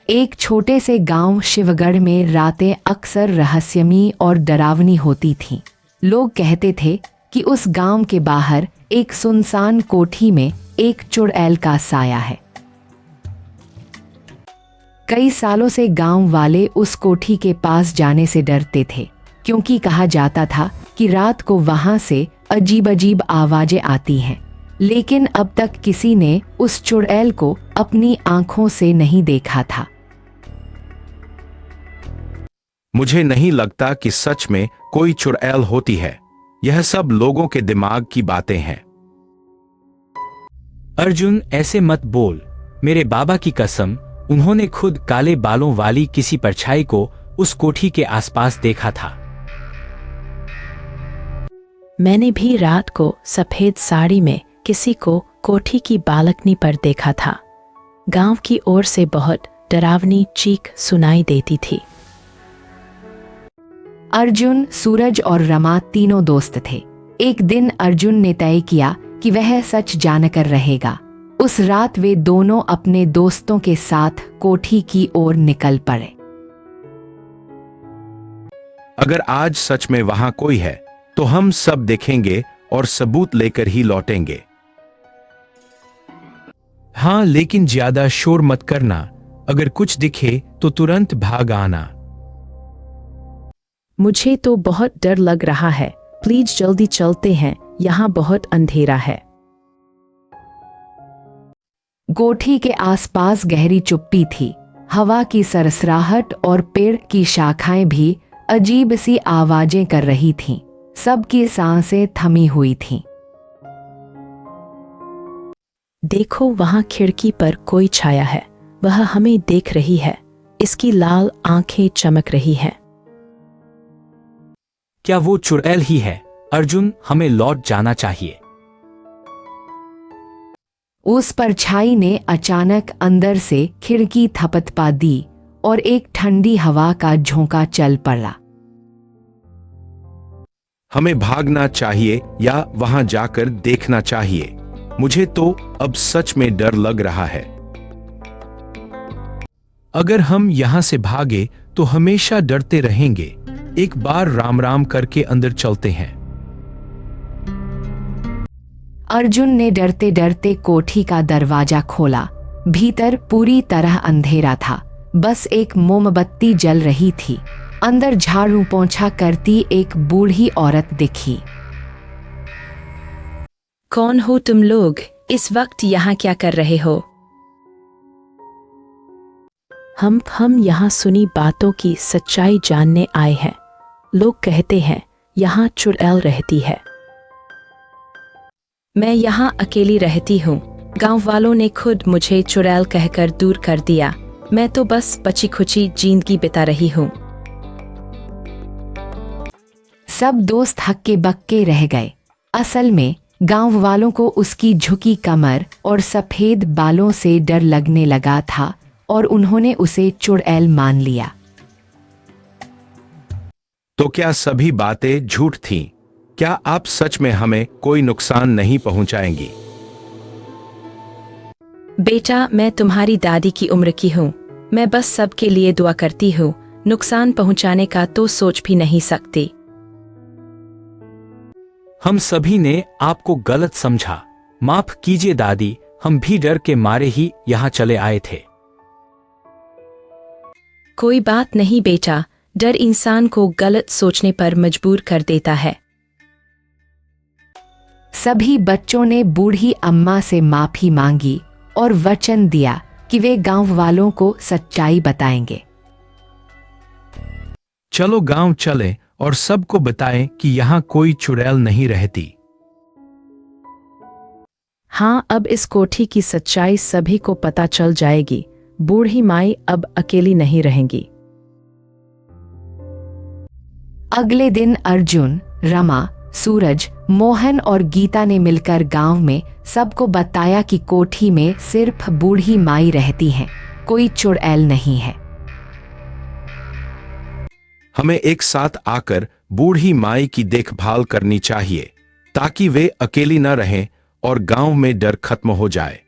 एक छोटे से गांव शिवगढ़ में रातें अक्सर रहस्यमयी और डरावनी होती थीं। लोग कहते थे कि उस गांव के बाहर एक सुनसान कोठी में एक चुड़ैल का साया है। कई सालों से गांव वाले उस कोठी के पास जाने से डरते थे, क्योंकि कहा जाता था कि रात को वहां से अजीब अजीब आवाजें आती हैं। लेकिन अब तक किसी ने उस चुड़ैल को अपनी आंखों से नहीं देखा था। मुझे नहीं लगता कि सच में कोई चुड़ैल होती है। यह सब लोगों के दिमाग की बातें हैं। अर्जुन, ऐसे मत बोल। मेरे बाबा की कसम, उन्होंने खुद काले बालों वाली किसी परछाई को उस कोठी के आसपास देखा था। मैंने भी रात को सफेद साड़ी में किसी को कोठी की बालकनी पर देखा था। गांव की ओर से बहुत डरावनी चीख सुनाई देती थी। अर्जुन, सूरज और रमा तीनों दोस्त थे। एक दिन अर्जुन ने तय किया कि वह सच जानकर रहेगा। उस रात वे दोनों अपने दोस्तों के साथ कोठी की ओर निकल पड़े। अगर आज सच में वहां कोई है तो हम सब देखेंगे और सबूत लेकर ही लौटेंगे। हाँ, लेकिन ज्यादा शोर मत करना। अगर कुछ दिखे तो तुरंत भाग आना। मुझे तो बहुत डर लग रहा है। प्लीज जल्दी चलते हैं, यहाँ बहुत अंधेरा है। कोठी के आसपास गहरी चुप्पी थी। हवा की सरसराहट और पेड़ की शाखाएं भी अजीब सी आवाजें कर रही थीं। सबकी सांसें थमी हुई थीं। देखो, वहां खिड़की पर कोई छाया है। वह हमें देख रही है। इसकी लाल आंखें चमक रही हैं। क्या वो चुड़ैल ही है? अर्जुन, हमें लौट जाना चाहिए। उस परछाई ने अचानक अंदर से खिड़की थपथपा दी और एक ठंडी हवा का झोंका चल पड़ा। हमें भागना चाहिए या वहां जाकर देखना चाहिए। मुझे तो अब सच में डर लग रहा है। अगर हम यहां से भागे तो हमेशा डरते रहेंगे। एक बार राम राम करके अंदर चलते हैं। अर्जुन ने डरते डरते कोठी का दरवाजा खोला। भीतर पूरी तरह अंधेरा था। बस एक मोमबत्ती जल रही थी। अंदर झाड़ू पोंछा करती एक बूढ़ी औरत दिखी। कौन हो तुम लोग? इस वक्त यहाँ क्या कर रहे हो? हम यहाँ सुनी बातों की सच्चाई जानने आए हैं। लोग कहते हैं यहाँ चुड़ैल रहती है। मैं यहाँ अकेली रहती हूँ। गांव वालों ने खुद मुझे चुड़ैल कहकर दूर कर दिया। मैं तो बस बची खुची जिंदगी बिता रही हूँ। सब दोस्त हक्के बक्के रह गए। असल में गांव वालों को उसकी झुकी कमर और सफेद बालों से डर लगने लगा था और उन्होंने उसे चुड़ैल मान लिया। तो क्या सभी बातें झूठ थीं? क्या आप सच में हमें कोई नुकसान नहीं पहुंचाएंगी? बेटा, मैं तुम्हारी दादी की उम्र की हूँ। मैं बस सबके लिए दुआ करती हूँ। नुकसान पहुंचाने का तो सोच भी नहीं सकती। हम सभी ने आपको गलत समझा। माफ कीजिए दादी, हम भी डर के मारे ही यहाँ चले आए थे। कोई बात नहीं बेटा, डर इंसान को गलत सोचने पर मजबूर कर देता है। सभी बच्चों ने बूढ़ी अम्मा से माफी मांगी और वचन दिया कि वे गांव वालों को सच्चाई बताएंगे। चलो गांव चलें और सबको बताएं कि यहाँ कोई चुड़ैल नहीं रहती। हाँ, अब इस कोठी की सच्चाई सभी को पता चल जाएगी। बूढ़ी माई अब अकेली नहीं रहेंगी। अगले दिन अर्जुन, रमा, सूरज, मोहन और गीता ने मिलकर गांव में सबको बताया कि कोठी में सिर्फ बूढ़ी माई रहती हैं, कोई चुड़ैल नहीं है। हमें एक साथ आकर बूढ़ी माई की देखभाल करनी चाहिए ताकि वे अकेली न रहें और गांव में डर खत्म हो जाए।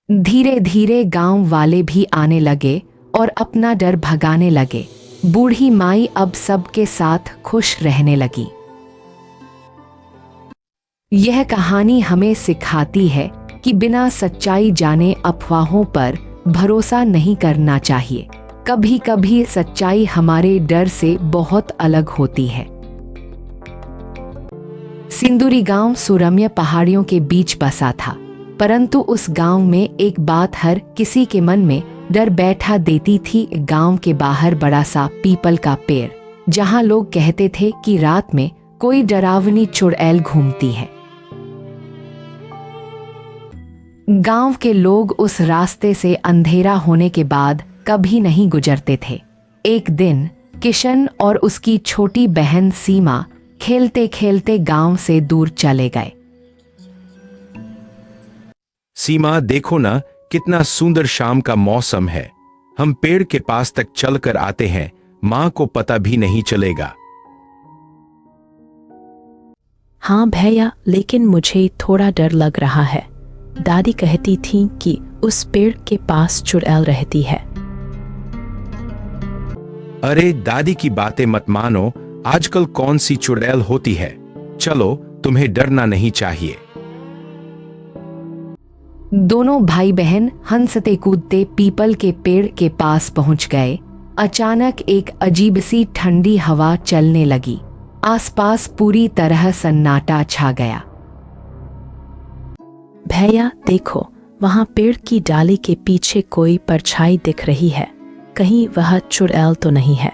धीरे धीरे गांव वाले भी आने लगे और अपना डर भगाने लगे। बूढ़ी माई अब सबके साथ खुश रहने लगी। यह कहानी हमें सिखाती है कि बिना सच्चाई जाने अफवाहों पर भरोसा नहीं करना चाहिए। कभी कभी सच्चाई हमारे डर से बहुत अलग होती है। सिंदूरी गांव सुरम्य पहाड़ियों के बीच बसा था, परंतु उस गांव में एक बात हर किसी के मन में डर बैठा देती थी। गांव के बाहर बड़ा सा पीपल का पेड़, जहां लोग कहते थे कि रात में कोई डरावनी चुड़ैल घूमती है। गांव के लोग उस रास्ते से अंधेरा होने के बाद कभी नहीं गुजरते थे। एक दिन किशन और उसकी छोटी बहन सीमा खेलते खेलते गांव से दूर चले गए। सीमा, देखो ना कितना सुंदर शाम का मौसम है। हम पेड़ के पास तक चलकर आते हैं, मां को पता भी नहीं चलेगा। हाँ भैया, लेकिन मुझे थोड़ा डर लग रहा है। दादी कहती थी कि उस पेड़ के पास चुड़ैल रहती है। अरे दादी की बातें मत मानो, आजकल कौन सी चुड़ैल होती है। चलो, तुम्हें डरना नहीं चाहिए। दोनों भाई बहन हंसते कूदते पीपल के पेड़ के पास पहुंच गए। अचानक एक अजीब सी ठंडी हवा चलने लगी। आसपास पूरी तरह सन्नाटा छा गया। भैया देखो, वहां पेड़ की डाली के पीछे कोई परछाई दिख रही है। कहीं वह चुड़ैल तो नहीं है?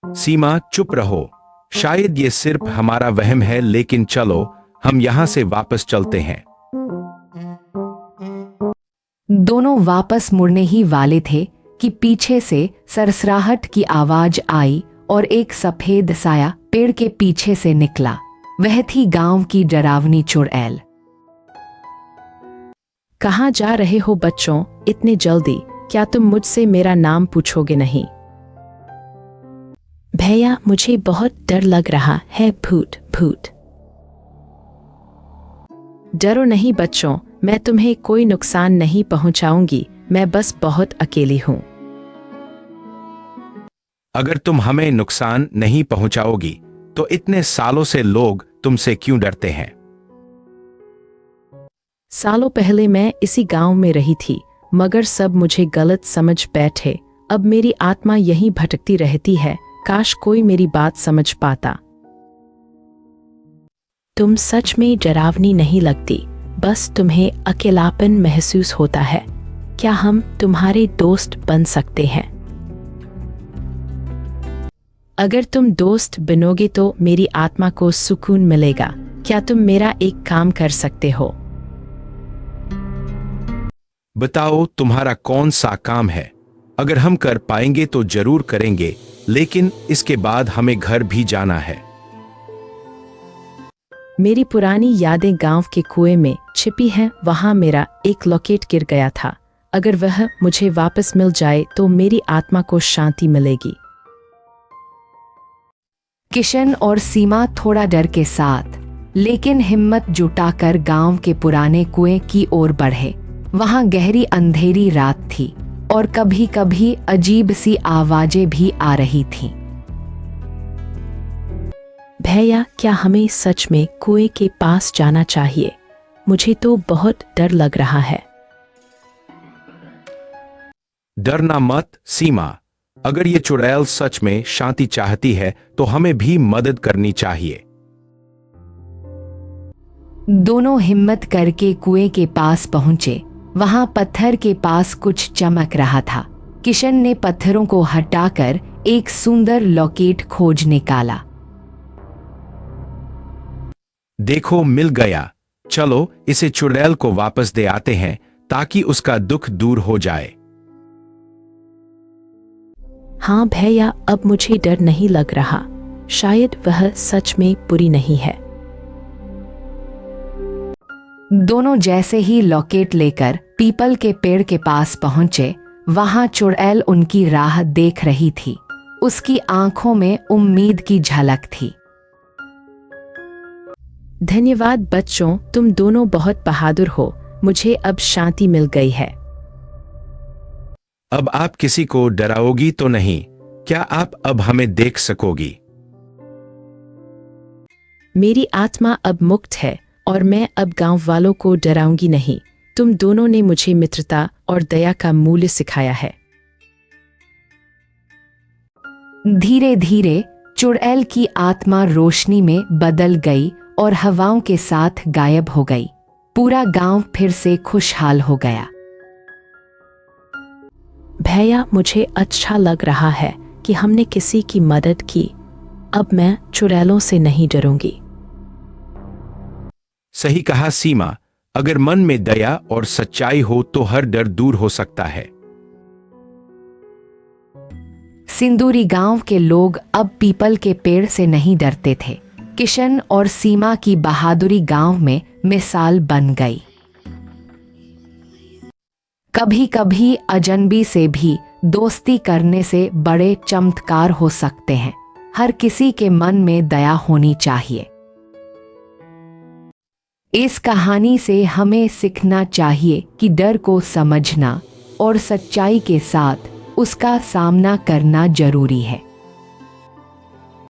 सीमा, चुप रहो। शायद ये सिर्फ हमारा वहम है, लेकिन चलो हम यहां से वापस चलते हैं। दोनों वापस मुड़ने ही वाले थे कि पीछे से सरसराहट की आवाज आई और एक सफेद साया पेड़ के पीछे से निकला। वह थी गांव की डरावनी चुड़ैल। कहाँ जा रहे हो बच्चों, इतने जल्दी? क्या तुम मुझसे मेरा नाम पूछोगे नहीं? भैया, मुझे बहुत डर लग रहा है। भूत भूत। डरो नहीं बच्चों, मैं तुम्हें कोई नुकसान नहीं पहुंचाऊंगी। मैं बस बहुत अकेली हूं। अगर तुम हमें नुकसान नहीं पहुंचाओगी तो इतने सालों से लोग तुमसे क्यों डरते हैं? सालों पहले मैं इसी गांव में रही थी, मगर सब मुझे गलत समझ बैठे। अब मेरी आत्मा यहीं भटकती रहती है। काश कोई मेरी बात समझ पाता। तुम सच में डरावनी नहीं लगती, बस तुम्हें अकेलापन महसूस होता है। क्या हम तुम्हारे दोस्त बन सकते हैं? अगर तुम दोस्त बनोगे तो मेरी आत्मा को सुकून मिलेगा। क्या तुम मेरा एक काम कर सकते हो? बताओ, तुम्हारा कौन सा काम है? अगर हम कर पाएंगे तो जरूर करेंगे, लेकिन इसके बाद हमें घर भी जाना है। मेरी पुरानी यादें गांव के कुएं में छिपी हैं। वहां मेरा एक लॉकेट गिर गया था। अगर वह मुझे वापस मिल जाए तो मेरी आत्मा को शांति मिलेगी। किशन और सीमा थोड़ा डर के साथ लेकिन हिम्मत जुटाकर गांव के पुराने कुएं की ओर बढ़े। वहां गहरी अंधेरी रात थी और कभी कभी अजीब सी आवाजें भी आ रही थीं। भैया, क्या हमें सच में कुएं के पास जाना चाहिए? मुझे तो बहुत डर लग रहा है। डरना मत सीमा। अगर ये चुड़ैल सच में शांति चाहती है तो हमें भी मदद करनी चाहिए। दोनों हिम्मत करके कुएं के पास पहुंचे। वहां पत्थर के पास कुछ चमक रहा था। किशन ने पत्थरों को हटाकर एक सुंदर लॉकेट खोज निकाला। देखो, मिल गया। चलो इसे चुड़ैल को वापस दे आते हैं ताकि उसका दुख दूर हो जाए। हाँ भैया, अब मुझे डर नहीं लग रहा। शायद वह सच में बुरी नहीं है। दोनों जैसे ही लॉकेट लेकर पीपल के पेड़ के पास पहुंचे, वहां चुड़ैल उनकी राह देख रही थी। उसकी आंखों में उम्मीद की झलक थी। धन्यवाद बच्चों, तुम दोनों बहुत बहादुर हो। मुझे अब शांति मिल गई है। अब आप किसी को डराओगी तो नहीं? क्या आप अब हमें देख सकोगी? मेरी आत्मा अब मुक्त है और मैं अब गांव वालों को डराऊंगी नहीं। तुम दोनों ने मुझे मित्रता और दया का मूल्य सिखाया है। धीरे धीरे चुड़ैल की आत्मा रोशनी में बदल गई और हवाओं के साथ गायब हो गई। पूरा गांव फिर से खुशहाल हो गया। भैया, मुझे अच्छा लग रहा है कि हमने किसी की मदद की। अब मैं चुड़ैलों से नहीं डरूंगी। सही कहा सीमा। अगर मन में दया और सच्चाई हो तो हर डर दूर हो सकता है। सिंदूरी गांव के लोग अब पीपल के पेड़ से नहीं डरते थे। किशन और सीमा की बहादुरी गांव में मिसाल बन गई। कभी कभी अजनबी से भी दोस्ती करने से बड़े चमत्कार हो सकते हैं। हर किसी के मन में दया होनी चाहिए। इस कहानी से हमें सीखना चाहिए कि डर को समझना और सच्चाई के साथ उसका सामना करना जरूरी है।